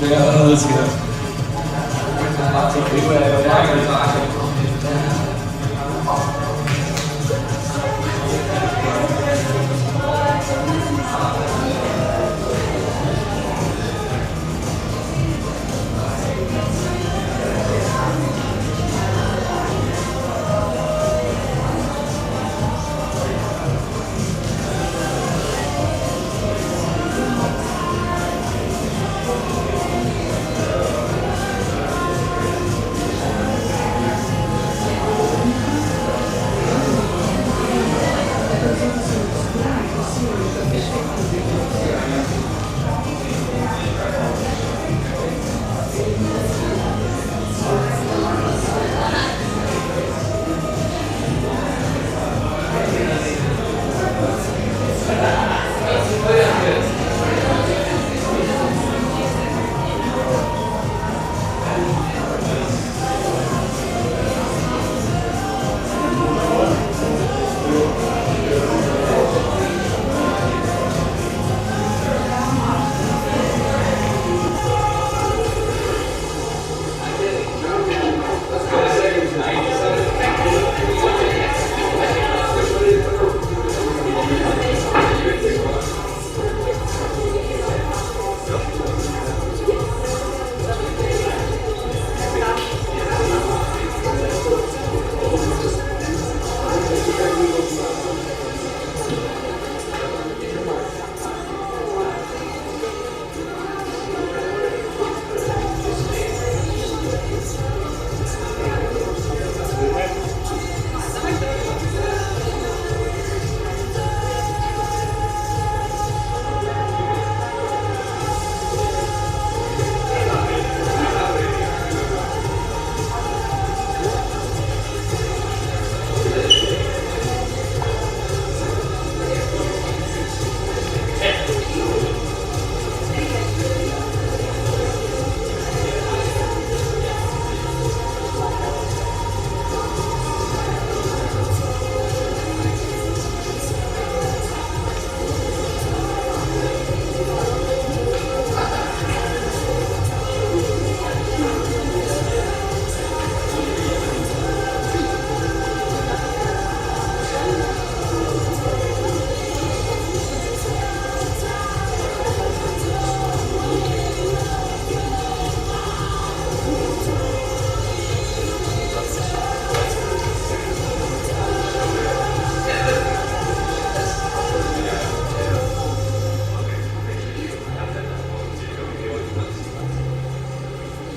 Yeah, let's go.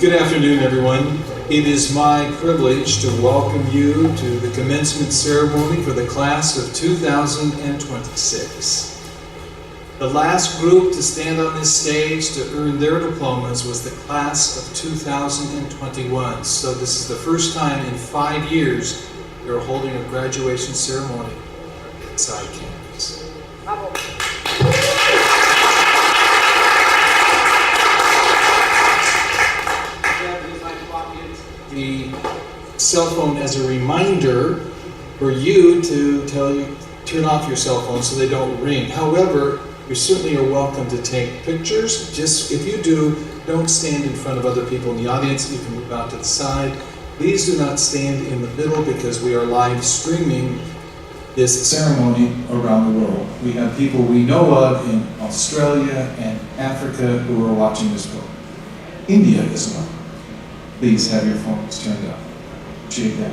Good afternoon, everyone. It is my privilege to welcome you to the commencement ceremony for the class of 2026. The last group to stand on this stage to earn their diplomas was the class of 2021. So this is the first time in 5 years we are holding a graduation ceremony on PSI campus. Bravo. The cell phone as a reminder for you to turn off your cell phone so they don't ring. However, you certainly are welcome to take pictures. Just if you do, don't stand in front of other people in the audience. You can move out to the side. Please do not stand in the middle because we are live streaming this ceremony around the world. We have people we know of in Australia and Africa who are watching this program. India as well. Please have your phones turned up. Appreciate that.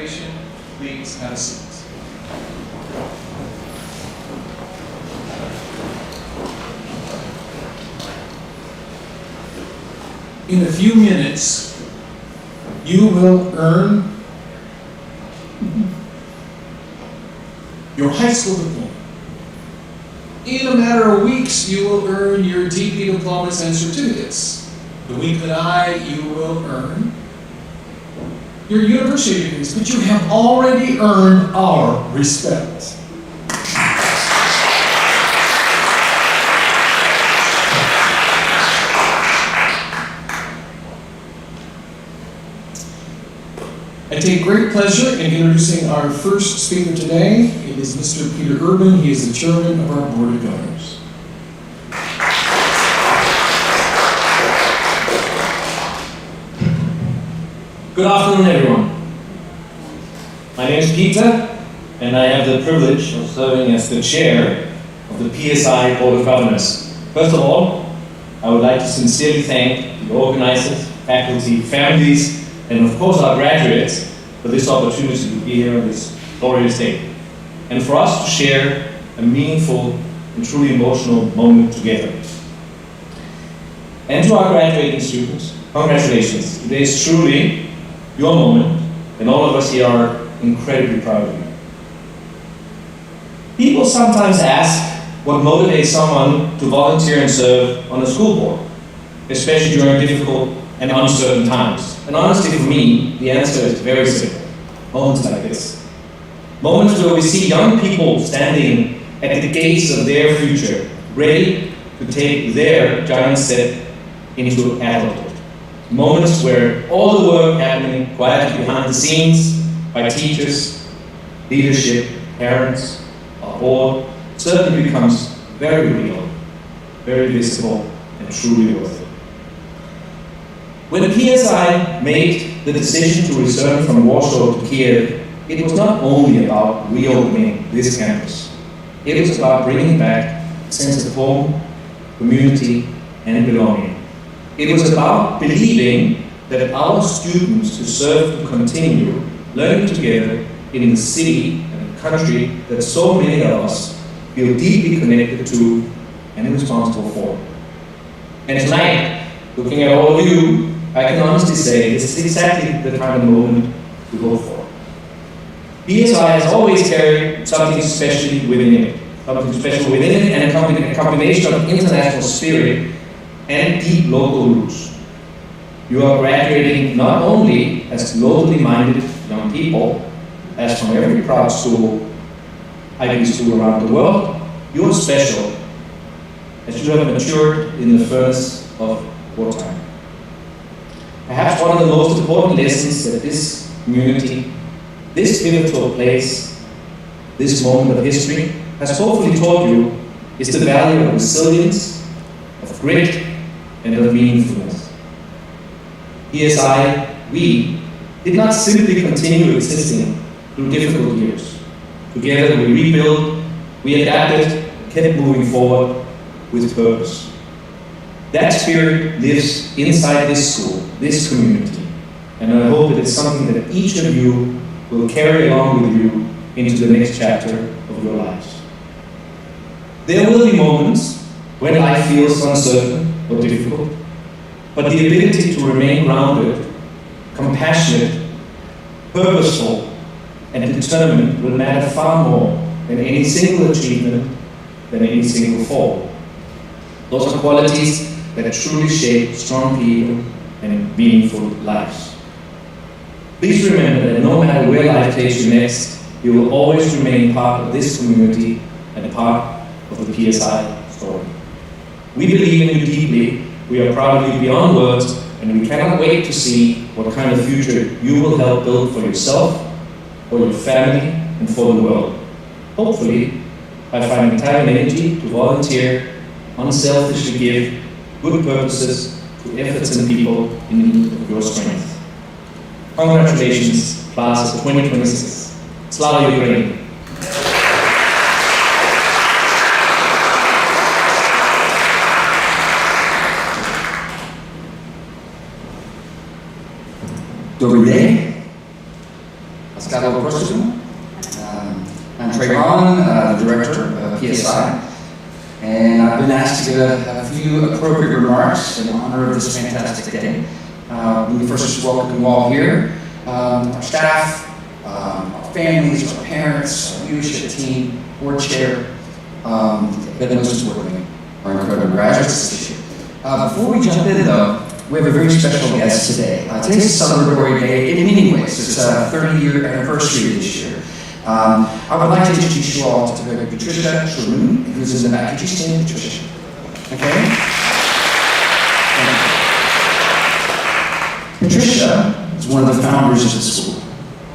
graduation. Please have a seat. In a few minutes, you will earn your high school diploma. In a matter of weeks, you will earn your DP diplomas and certificates. The week that you will earn your university degrees, but you have already earned our respect. I take great pleasure in introducing our first speaker today. It is Mr. Peter Urban. He is the chairman of our board of governors. Good afternoon, everyone. My name is Peter, and I have the privilege of serving as the chair of the PSI Board of Governors. First of all, I would like to sincerely thank the organizers, faculty, families, and of course our graduates for this opportunity to be here on this glorious day, and for us to share a meaningful and truly emotional moment together. And to our graduating students, congratulations. Today is truly your moment, and all of us here are incredibly proud of you. People sometimes ask what motivates someone to volunteer and serve on a school board, especially during difficult and uncertain times. And honestly, for me, the answer is very simple. Moments like this. Moments where we see young people standing at the gates of their future, ready to take their giant step into adulthood. Moments where all the work happening quietly behind the scenes by teachers, leadership, parents, our board, certainly becomes very real, very visible, and truly worth it. When PSI made the decision to return from Warsaw to Kyiv, it was not only about reopening this campus. It was about bringing back a sense of home, community, and belonging. It was about believing that our students deserve to continue learning together in the city and country that so many of us feel deeply connected to and responsible for. And tonight, looking at all of you, I can honestly say this is exactly the kind of moment we hope for. PSI has always carried something special within it, and a combination of international spirit and deep local roots. You are graduating not only as locally minded young people, as from every proud school, IB school around the world, you are special, as you have matured in the furnace of wartime. Perhaps one of the most important lessons that this community, this pivotal place, this moment of history has hopefully taught you is the value of resilience, of grit, and of meaningfulness. PSI, we did not simply continue existing through difficult years. Together we rebuilt, we adapted, and kept moving forward with purpose. That spirit lives inside this school, this community, and I hope it is something that each of you will carry along with you into the next chapter of your lives. There will be moments when life feels uncertain or difficult, but the ability to remain grounded, compassionate, purposeful, and determined will matter far more than any single achievement, than any single fall. Those are qualities that truly shape strong people and meaningful lives. Please remember that no matter where life takes you next, you will always remain part of this community and part of the PSI story. We believe in you deeply, we are proud of you beyond words, and we cannot wait to see what kind of future you will help build for yourself, for your family, and for the world. Hopefully, by finding time and energy to volunteer, unselfishly give good purposes to efforts and people in need of your strength. Congratulations, class of 2026. Slava Ukraine! Добрий день. got a little personal. I'm Trey Holland, the director of PSI, and I've been asked to give a few appropriate remarks in honor of this fantastic day. Let me first welcome you all here, our staff, our families, our parents, our leadership team, board chair, but most importantly, our incredible graduates this year. Before we jump in though, we have a very special guest today. Today's a celebratory day in many ways. It's a 30-year anniversary this year. I would like to introduce you all to Patricia Sharoon, who's in the back. Could you stand, Patricia? Okay? Patricia is one of the founders of the school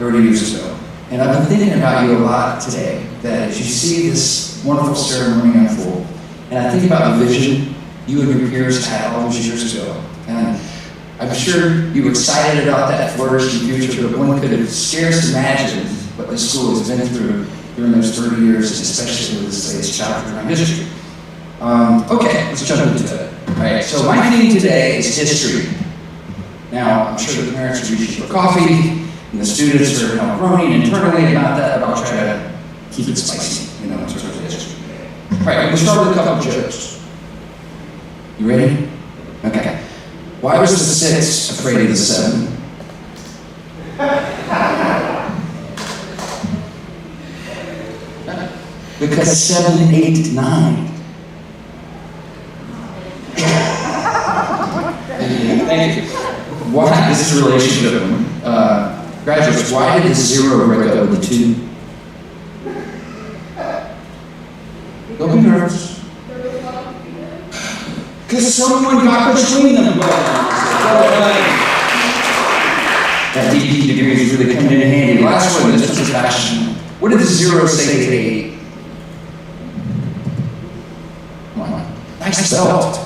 30 years ago. And I've been thinking about you a lot today, that as you see this wonderful ceremony unfold, and I think about the vision you and your peers had all those years ago. And I'm sure you were excited about that flourishing future, but one could have scarce imagined what this school has been through during those 30 years, and especially with this latest chapter in our history. Okay, let's jump into it. All right, so my theme today is history. Now, I'm sure the parents are reaching for coffee, and the students are groaning internally about that, but I'll try to keep it spicy, in terms of history. All right, we'll start with a couple of jokes. You ready? Okay. Why was the 6 afraid of the 7? Because 7, 8, 9. Thank you. Why? This is a relationship one. Graduates, why did the 0 break up with the 2? Don't be nervous. Because someone got between them. That DP degree is really coming in handy. Last one, this is fashion. What did the 0 say to the 8? Come on. Nice belt.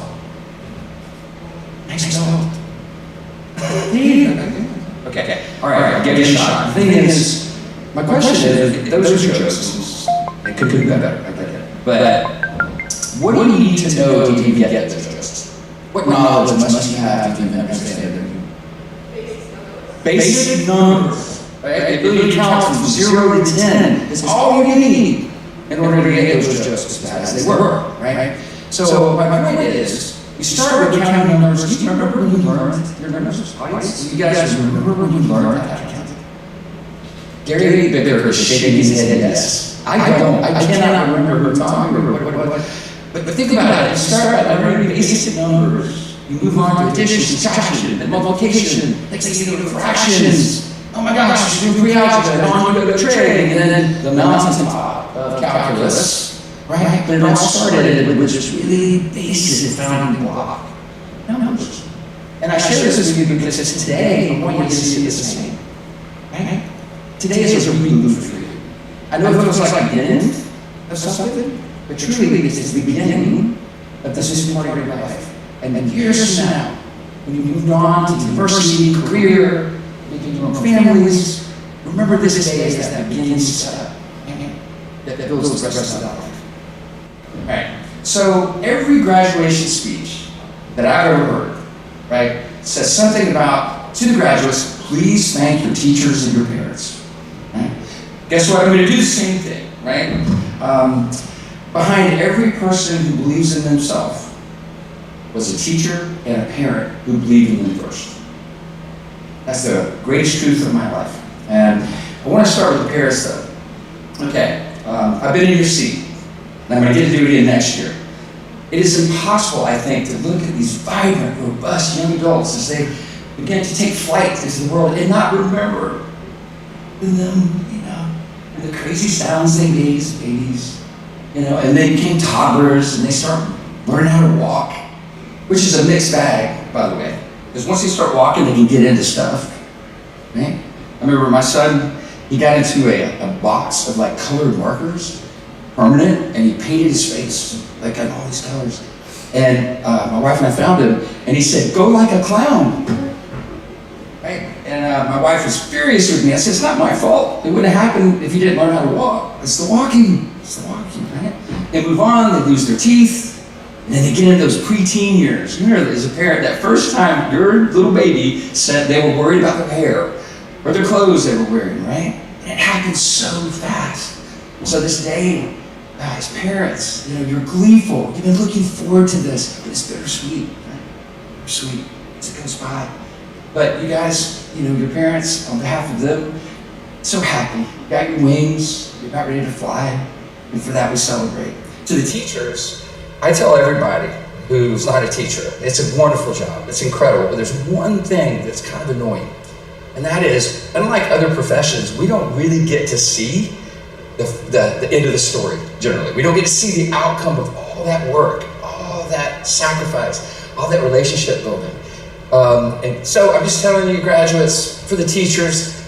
Nice belt. Okay. All right. Give it a shot. The thing is, my question is, those are jokes. It could be better. I get it. But what do you need to know to even get those jokes? What knowledge must you have to even understand them? Basic numbers. Right? The ability to count from 0 to 10 is all you need in order to get those jokes as bad as they were. Right? So my point is, you start with counting numbers. Do you remember when you learned your numbers? You guys remember when you learned how to count? Gary Bicker is shaking his head yes. I don't. I cannot remember time or what. But think about it. You start by learning basic numbers. You move on to addition, subtraction, and multiplication. Next thing you go to fractions. Oh my gosh, you're doing pre-algebra. On you go to trig, and then the mountaintop of calculus. Right? But it all started with this really basic founding block. Numbers. And I share this with you because today, I want you to see the same. Right? Today is a rebirth for you. I know it feels like the end of something, but truly it's the beginning of this new part of your life. And then years from now, when you moved on to university, career, making your own families, remember this day as that beginning step that builds the rest of that life. Right. So every graduation speech that I've ever heard, right, says something about, to the graduates, please thank your teachers and your parents. Right? Guess what? I'm going to do the same thing, right? Behind every person who believes in themselves was a teacher and a parent who believed in them first. That's the greatest truth of my life. And I want to start with the parents, though. Okay, I've been in your seat. And I'm going to get to do it again next year. It is impossible, I think, to look at these vibrant, robust young adults as they begin to take flight into the world and not remember them, the crazy sounds they made as babies, and they became toddlers and they start learning how to walk, which is a mixed bag, by the way. Because once they start walking, they can get into stuff. Right? I remember my son, he got into a box of colored markers, permanent, and he painted his face in all these colors. And my wife and I found him, and he said, "Go like a clown." Right? And my wife was furious with me. I said, "It's not my fault. It wouldn't have happened if you didn't learn how to walk. It's the walking. It's the walking, right?" They move on, they lose their teeth, and then they get into those preteen years. You remember, as a parent, that first time your little baby said they were worried about their hair or their clothes they were wearing, right? And it happens so fast. So this day, as parents, you're gleeful. You've been looking forward to this, but it's bittersweet, right? Bittersweet as it goes by. But you guys, your parents, on behalf of them, so happy. You got your wings, you're about ready to fly, and for that we celebrate. To the teachers, I tell everybody who's not a teacher, it's a wonderful job, it's incredible, but there's one thing that's kind of annoying, and that is, unlike other professions, we don't really get to see the end of the story, generally. We don't get to see the outcome of all that work, all that sacrifice, all that relationship building. And so I'm just telling you, graduates, for the teachers,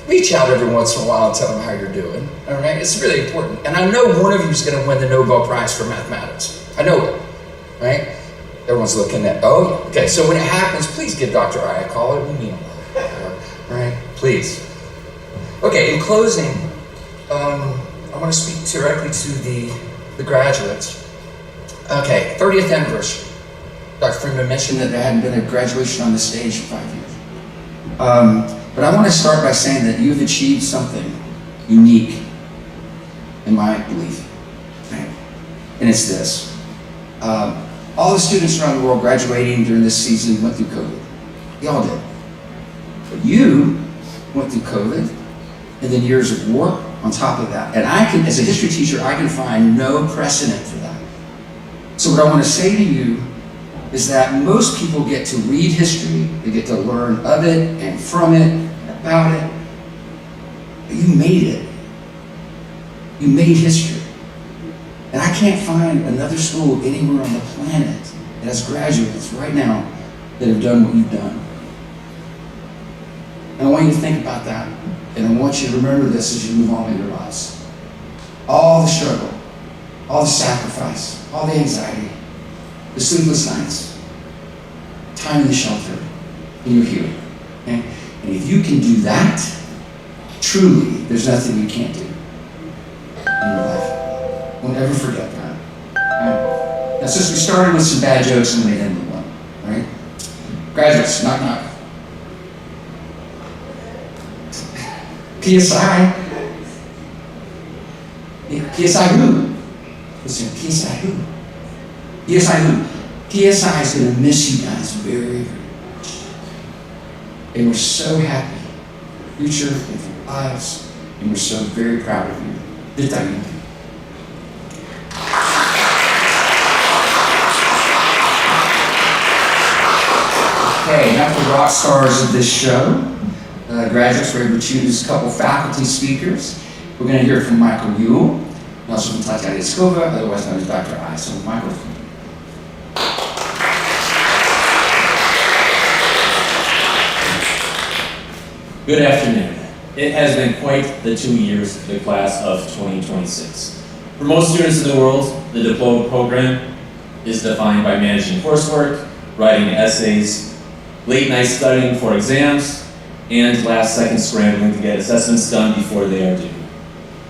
reach out every once in a while and tell them how you're doing, all right? It's really important. And I know one of you is going to win the Nobel Prize for mathematics. I know it, right? Everyone's looking at, oh, okay, so when it happens, please give Dr. I a call. It would mean a lot, all right? Please. Okay, in closing, I want to speak directly to the graduates. Okay, 30th anniversary. Dr. Freeman mentioned that there hadn't been a graduation on the stage for 5 years. But I want to start by saying that you've achieved something unique, in my belief. Right? And it's this. All the students around the world graduating during this season went through COVID. They all did. But you went through COVID and then years of war on top of that. And I can, as a history teacher, I can find no precedent for that. So what I want to say to you is that most people get to read history, they get to learn of it and from it, and about it. But you made it. You made history. And I can't find another school anywhere on the planet that has graduates right now that have done what you've done. And I want you to think about that. And I want you to remember this as you move on in your lives. All the struggle, all the sacrifice, all the anxiety, the sleepless nights, time in the shelter, and you're here. Okay? And if you can do that, truly, there's nothing you can't do in your life. Don't ever forget that. Right? Now, since we started with some bad jokes, I'm going to end with one. Right? Graduates, knock knock. PSI. PSI who? Listen, PSI who? PSI who? PSI is going to miss you guys very, very much. And we're so happy. Future of your lives. And we're so very proud of you. Vitamin. Okay, now for the rock stars of this show. Graduates, we're able to choose a couple faculty speakers. We're going to hear from Michael Yule, and also from Tatiana Skova, otherwise known as Dr. I. So, Michael. Good afternoon. It has been quite the 2 years for the class of 2026. For most students in the world, the Diploma program is defined by managing coursework, writing essays, late night studying for exams, and last-second scrambling to get assessments done before they are due.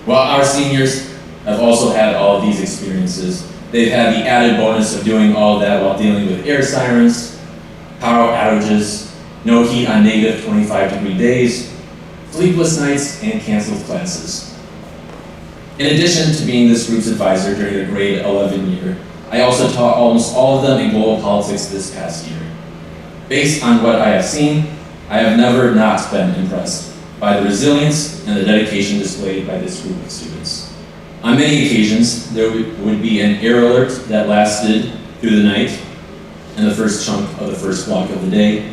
While our seniors have also had all of these experiences, they've had the added bonus of doing all that while dealing with air sirens, power outages, no heat on negative 25-degree days, sleepless nights, and canceled classes. In addition to being this group's advisor during the grade 11 year, I also taught almost all of them in global politics this past year. Based on what I have seen, I have never not been impressed by the resilience and the dedication displayed by this group of students. On many occasions, there would be an air alert that lasted through the night and the first chunk of the first block of the day.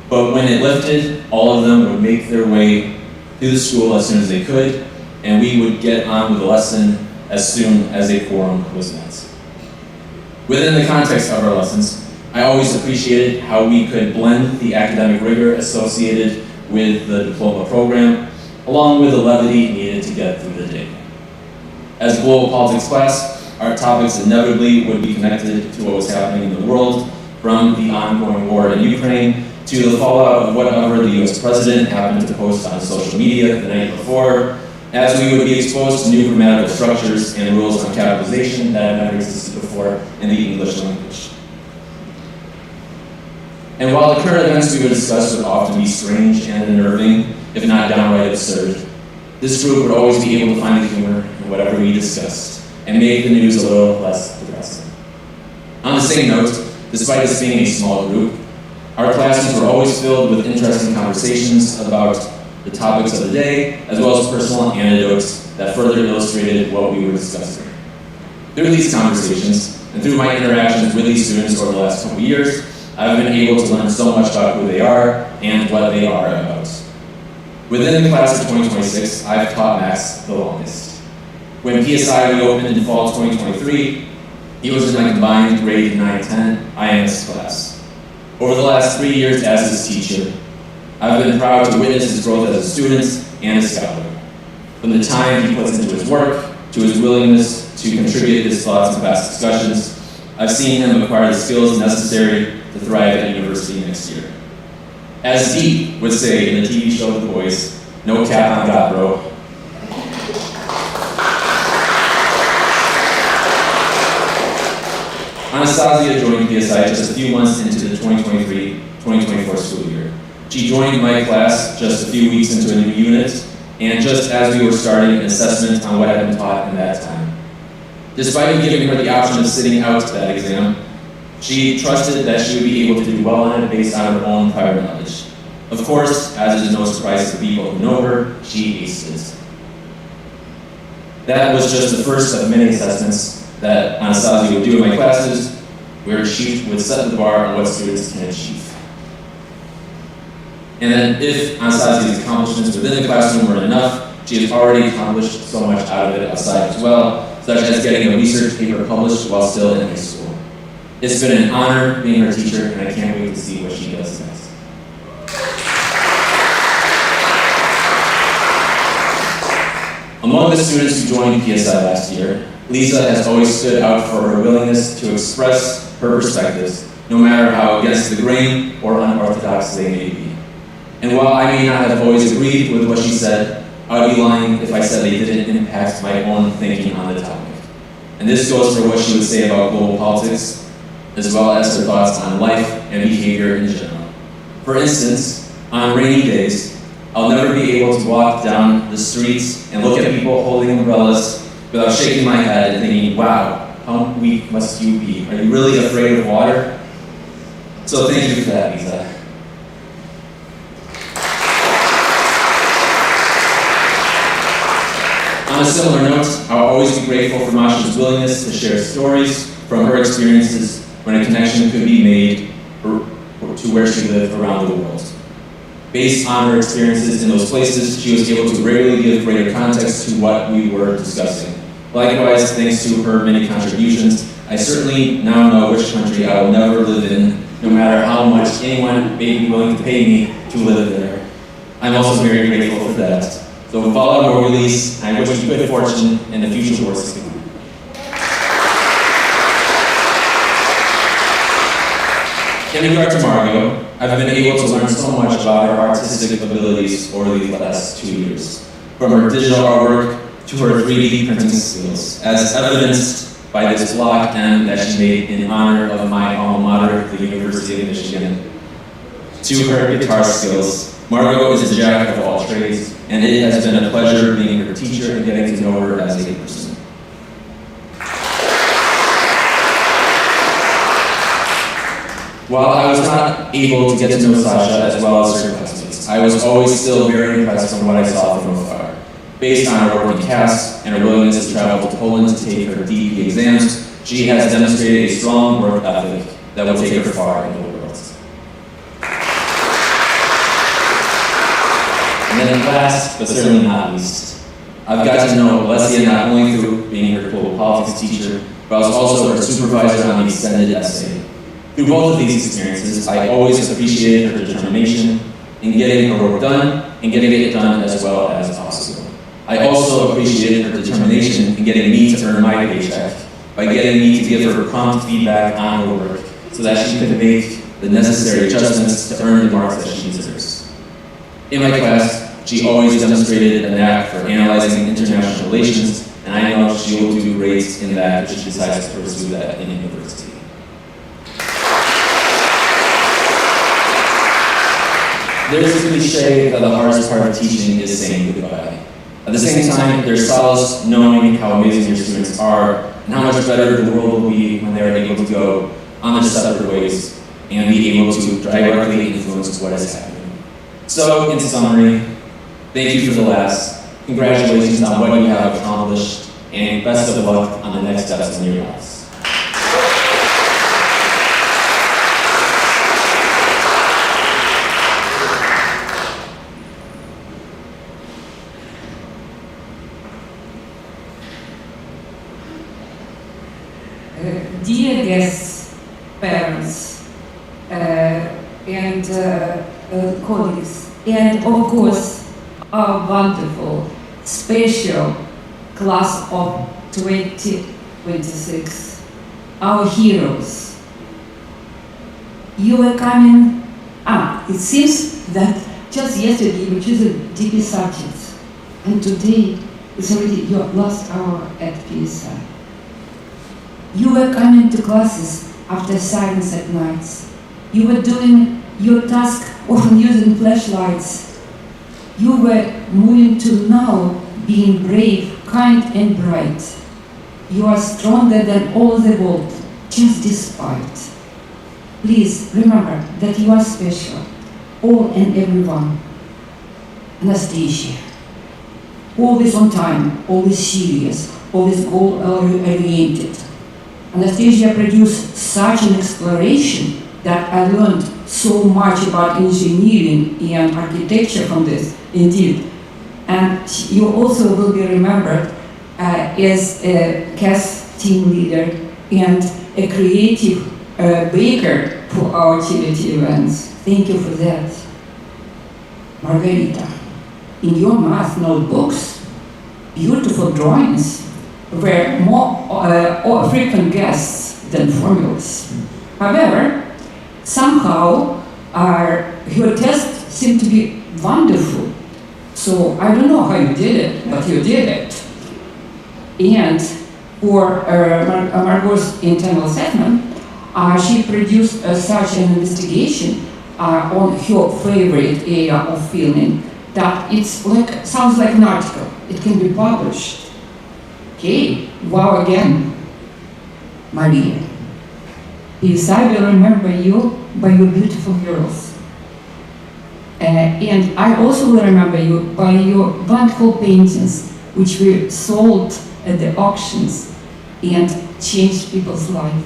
But when it lifted, all of them would make their way to the school as soon as they could, and we would get on with the lesson as soon as a quorum was met. Within the context of our lessons, I always appreciated how we could blend the academic rigor associated with the diploma program, along with the levity needed to get through the day. As a global politics class, our topics inevitably would be connected to what was happening in the world, from the ongoing war in Ukraine to the fallout of whatever the US president happened to post on social media the night before, as we would be exposed to new grammatical structures and rules on capitalization that had never existed before in the English language. And while the current events we would discuss would often be strange and unnerving, if not downright absurd, This group would always be able to find the humor in whatever we discussed and make the news a little less depressing. On the same note, despite us being a small group, our classes were always filled with interesting conversations about the topics of the day, as well as personal anecdotes that further illustrated what we were discussing. Through these conversations, and through my interactions with these students over the last couple years, I've been able to learn so much about who they are and what they are about. Within the class of 2026, I've taught Max the longest. When PSI reopened in fall 2023, he was in my combined grade 9-10 IMS class. Over the last 3 years as his teacher, I've been proud to witness his growth as a student and a scholar. From the time he puts into his work, to his willingness to contribute his thoughts in past discussions, I've seen him acquire the skills necessary to thrive at university next year. As Dee would say in the TV show The Boys, no cap on God, bro. Anastasia joined PSI just a few months into the 2023-2024 school year. She joined my class just a few weeks into a new unit, and just as we were starting an assessment on what had been taught in that time. Despite me giving her the option of sitting out that exam, she trusted that she would be able to do well on it based on her own prior knowledge. Of course, as is no surprise to people who know her, she aced it. That was just the first of many assessments that Anastasia would do in my classes, where she would set the bar on what students can achieve. And then if Anastasia's accomplishments within the classroom were enough, she has already accomplished so much out of it outside as well, such as getting a research paper published while still in high school. It's been an honor being her teacher, and I can't wait to see what she does next. Among the students who joined PSI last year, Lisa has always stood out for her willingness to express her perspectives, no matter how against the grain or unorthodox they may be. And while I may not have always agreed with what she said, I would be lying if I said they didn't impact my own thinking on the topic. And this goes for what she would say about global politics, as well as her thoughts on life and behavior in general. For instance, on rainy days, I'll never be able to walk down the streets and look at people holding umbrellas without shaking my head and thinking, wow, how weak must you be? Are you really afraid of water? So thank you for that, Lisa. On a similar note, I'll always be grateful for Masha's willingness to share stories from her experiences when a connection could be made to where she lived around the world. Based on her experiences in those places, she was able to regularly give greater context to what we were discussing. Likewise, thanks to her many contributions, I certainly now know which country I will never live in, no matter how much anyone may be willing to pay me to live there. I'm also very grateful for that. So follow your release, and I wish you good fortune in the future wars to come. In regard to Margot, I've been able to learn so much about her artistic abilities over these last 2 years. From her digital artwork to her 3D printing skills, as evidenced by this block M that she made in honor of my alma mater, the University of Michigan. To her guitar skills, Margot is a jack of all trades, and it has been a pleasure being her teacher and getting to know her as a person. While I was not able to get to know Sasha as well as her classmates, I was always still very impressed from what I saw from afar. Based on her working cast and her willingness to travel to Poland to take her DP exams, she has demonstrated a strong work ethic that will take her far in the world. And then last, but certainly not least, I've got to know Alessia not only through being her global politics teacher, but I was also her supervisor on the extended essay. Through both of these experiences, I always appreciated her determination in getting her work done and getting it done as well as possible. I also appreciated her determination in getting me to earn my paycheck by getting me to give her prompt feedback on her work so that she could make the necessary adjustments to earn the marks that she deserves. In my class, she always demonstrated a knack for analyzing international relations, and I know she will do great in that if she decides to pursue that in university. There's a cliche that the hardest part of teaching is saying goodbye. At the same time, there's solace knowing how amazing your students are and how much better the world will be when they're able to go on their separate ways and be able to directly influence what is happening. So, in summary, thank you for the labs, congratulations on what you have accomplished, and best of luck on the next steps in your lives. Dear guests, parents, and colleagues, and of course, our wonderful, special class of 2026, our heroes. You were coming up. It seems that just yesterday you chose DP subjects, and today is already your last hour at PSI. You were coming to classes after silence at nights. You were doing your task, often using flashlights. You were moving to now being brave, kind and bright. You are stronger than all the world, just despite. Please remember that you are special, all and everyone. Anastasia, always on time, always serious, always goal-oriented. Anastasia produced such an exploration that I learned so much about engineering and architecture from this, indeed. And you also will be remembered as a CAS team leader and a creative baker for our charity events. Thank you for that. Margarita, in your math notebooks, beautiful drawings were more frequent guests than formulas. However, somehow your tests seem to be wonderful. So I don't know how you did it, but you did it. And for Margot's internal assessment, she produced such an investigation on her favorite area of filming that it's like sounds like an article. It can be published. Okay, wow again. Maria, PSI will remember you by your beautiful girls. And I also will remember you by your wonderful paintings, which were sold at the auctions and changed people's lives.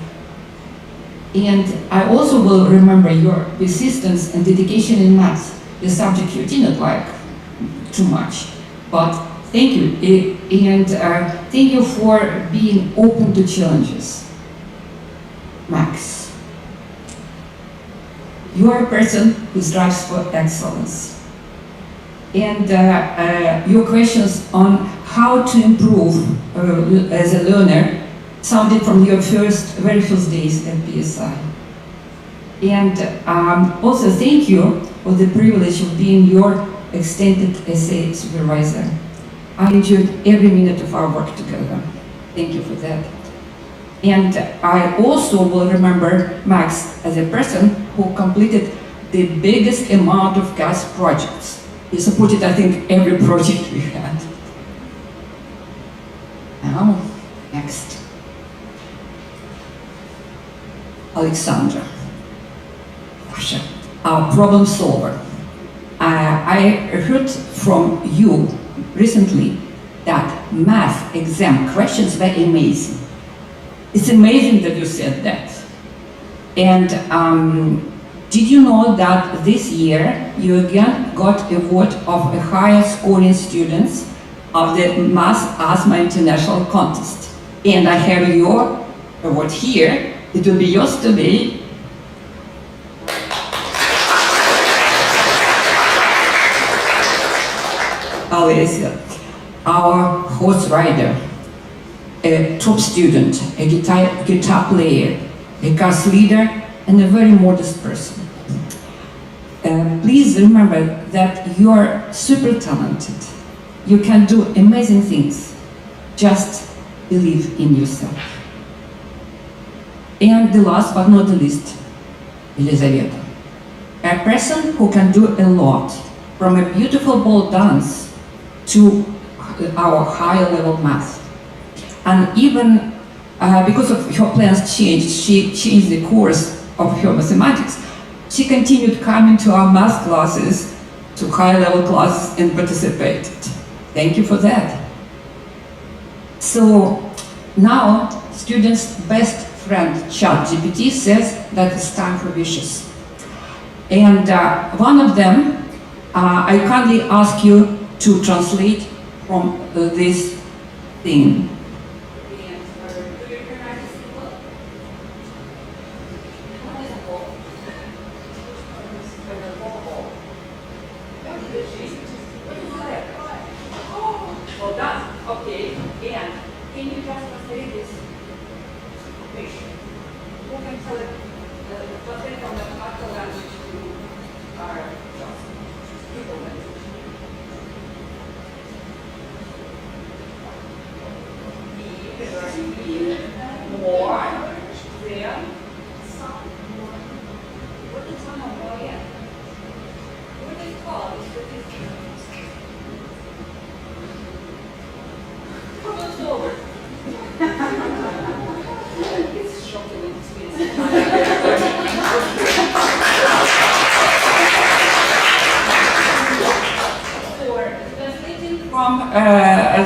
And I also will remember your persistence and dedication in maths, the subject you didn't like too much. But thank you, and thank you for being open to challenges. Max, you are a person who strives for excellence. And your questions on how to improve as a learner sounded from your very first days at PSI. And also thank you for the privilege of being your extended essay supervisor. I enjoyed every minute of our work together. Thank you for that. And I also will remember Max as a person who completed the biggest amount of CAS projects. He supported, I think, every project we had. Now, next. Alexandra, Russia, our problem solver. I heard from you recently that math exam questions were amazing. It's amazing that you said that. And did you know that this year you again got award of a higher scoring students of the Math Asthma International Contest? And I have your award here. It will be yours today. Alessia, our horse rider, a top student, a guitar player, a CAS leader, and a very modest person. Please remember that you are super talented. You can do amazing things. Just believe in yourself. And the last but not the least, Elizaveta, a person who can do a lot, from a beautiful ball dance to our higher level math. And even because of her plans changed, she changed the course of her mathematics. She continued coming to our math classes, to higher level classes, and participated. Thank you for that. So now, students' best friend, ChatGPT, says that it's time for wishes. And one of them, I kindly ask you to translate from this thing.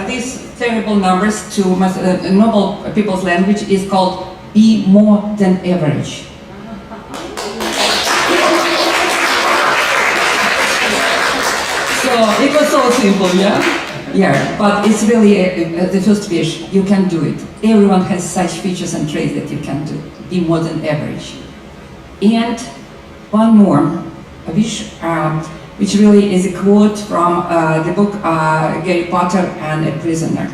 These terrible numbers to normal people's language is called be more than average. So it was so simple, yeah? Yeah, but it's really the first wish. You can do it. Everyone has such features and traits that you can do. Be more than average. And one more, a wish, which really is a quote from the book Harry Potter and a Prisoner.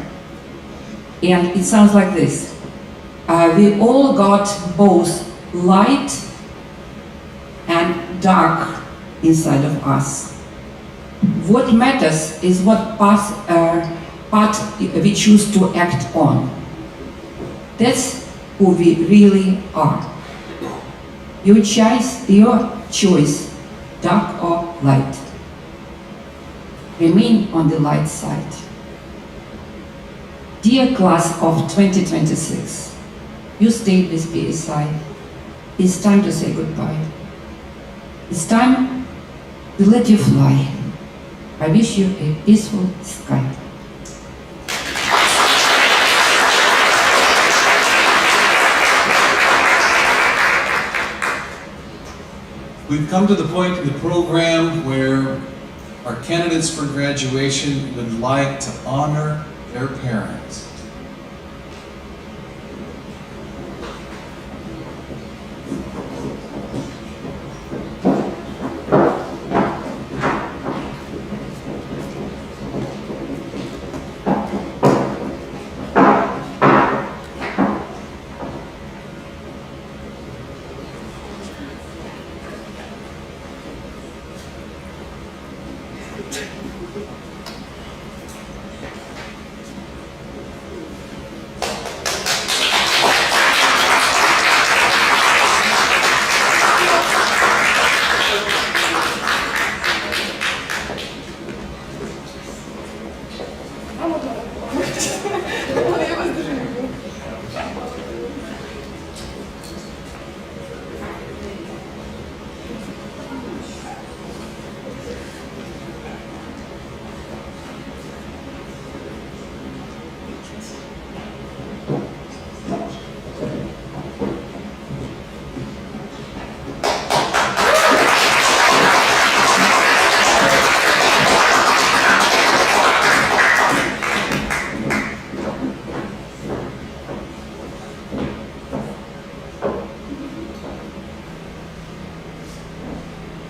And it sounds like this. We all got both light and dark inside of us. What matters is what path we choose to act on. That's who we really are. Your choice, dark or light. Remain on the light side. Dear class of 2026, you stayed with PSI. It's time to say goodbye. It's time to let you fly. I wish you a peaceful sky. We've come to the point in the program where our candidates for graduation would like to honor their parents.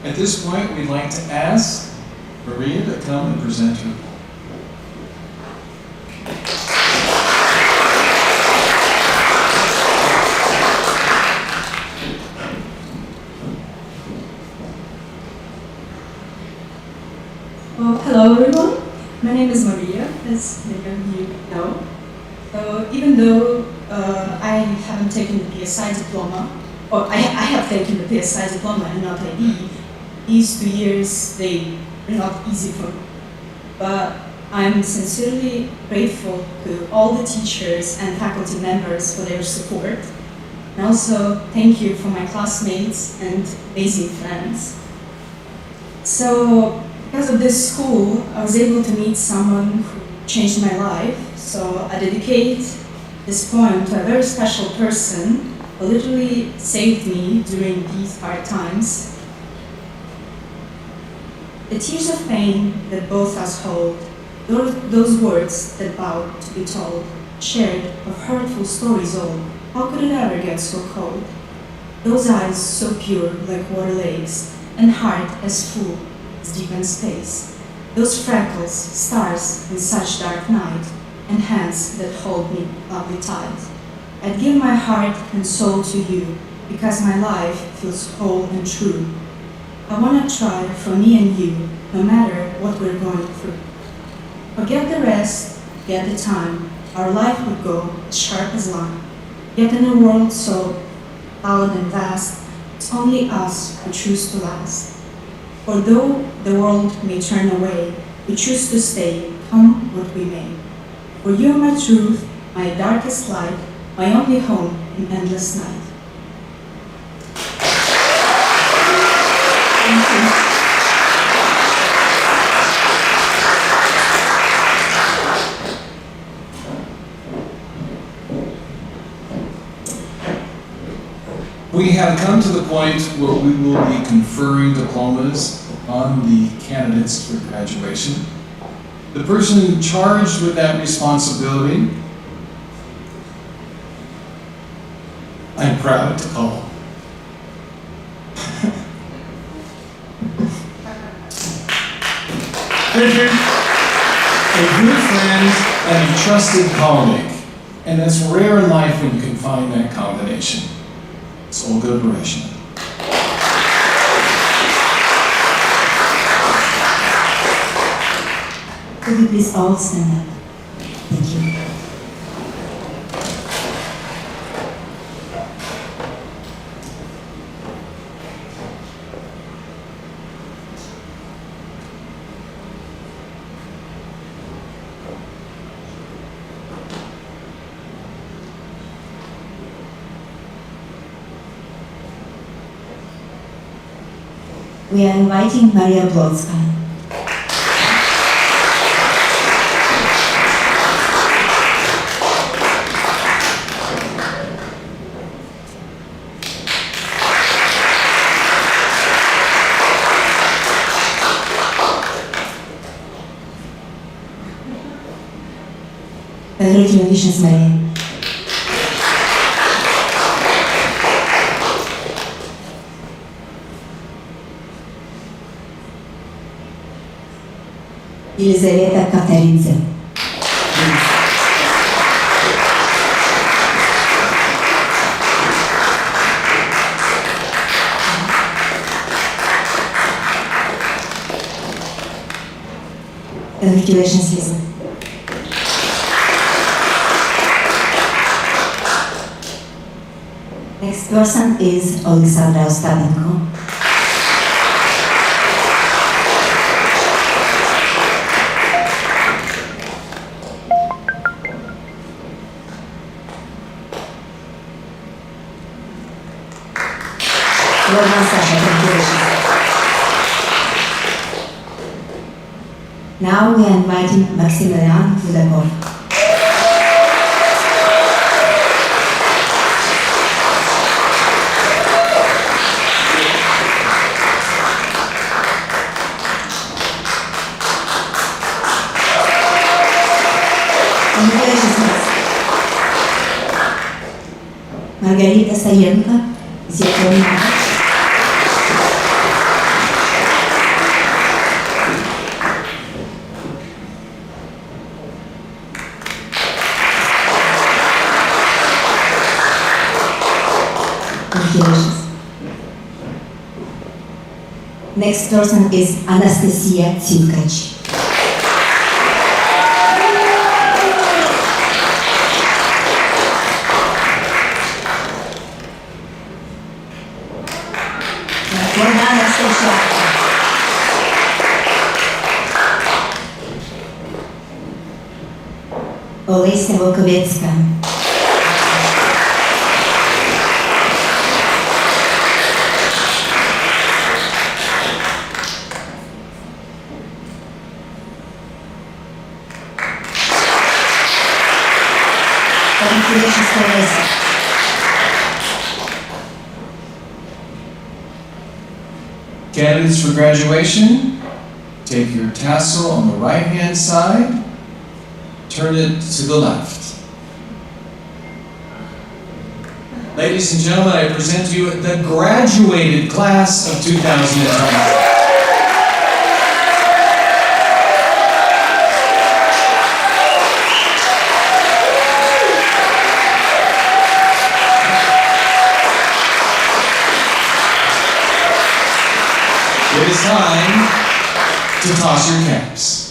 At this point, we'd like to ask Maria to come and present her. Well, hello everyone. My name is Maria, as many of you know. So even though I haven't taken the PSI diploma, or I have taken the PSI diploma and not IB, these 2 years, they are not easy for me. But I'm sincerely grateful to all the teachers and faculty members for their support. And also, thank you for my classmates and amazing friends. So, because of this school, I was able to meet someone who changed my life. So, I dedicate this poem to a very special person who literally saved me during these hard times. The tears of pain that both us hold, those words that bowed to be told, shared of hurtful stories old, how could it ever get so cold? Those eyes so pure like water lakes, and heart as full as deep in space. Those freckles, stars in such dark night, and hands that hold me lovely tight. I'd give my heart and soul to you, because my life feels whole and true. I want to try for me and you, no matter what we're going through. Forget the rest, get the time, our life would go as sharp as line. Yet in a world so loud and vast, it's only us who choose to last. For though the world may turn away, we choose to stay, come what we may. For you are my truth, my darkest light, my only home in endless night. Thank you. We have come to the point where we will be conferring diplomas on the candidates for graduation. The person charged with that responsibility, I'm proud to call a good friend and a trusted colleague. And that's rare in life when you can find that combination. It's Olga Bereshina. Could you please all stand up? Thank you. We are inviting Maria Blotska. Congratulations, Maria. Елизавета Кавторидзе. Congratulations, Lisa. Next person is Alexandra Ostapenko. Now we are inviting Maximilian Vudakov. Congratulations, Max. Margarita Sayenko is your turn now. Next person is Anastasia Tsimkach. Олеся Волковецька. Панківечівська Олеся. Candidates for graduation, take your tassel on the right-hand side, turn it to the left. Ladies and gentlemen, I present to you the graduated class of 2020. It is time to toss your caps.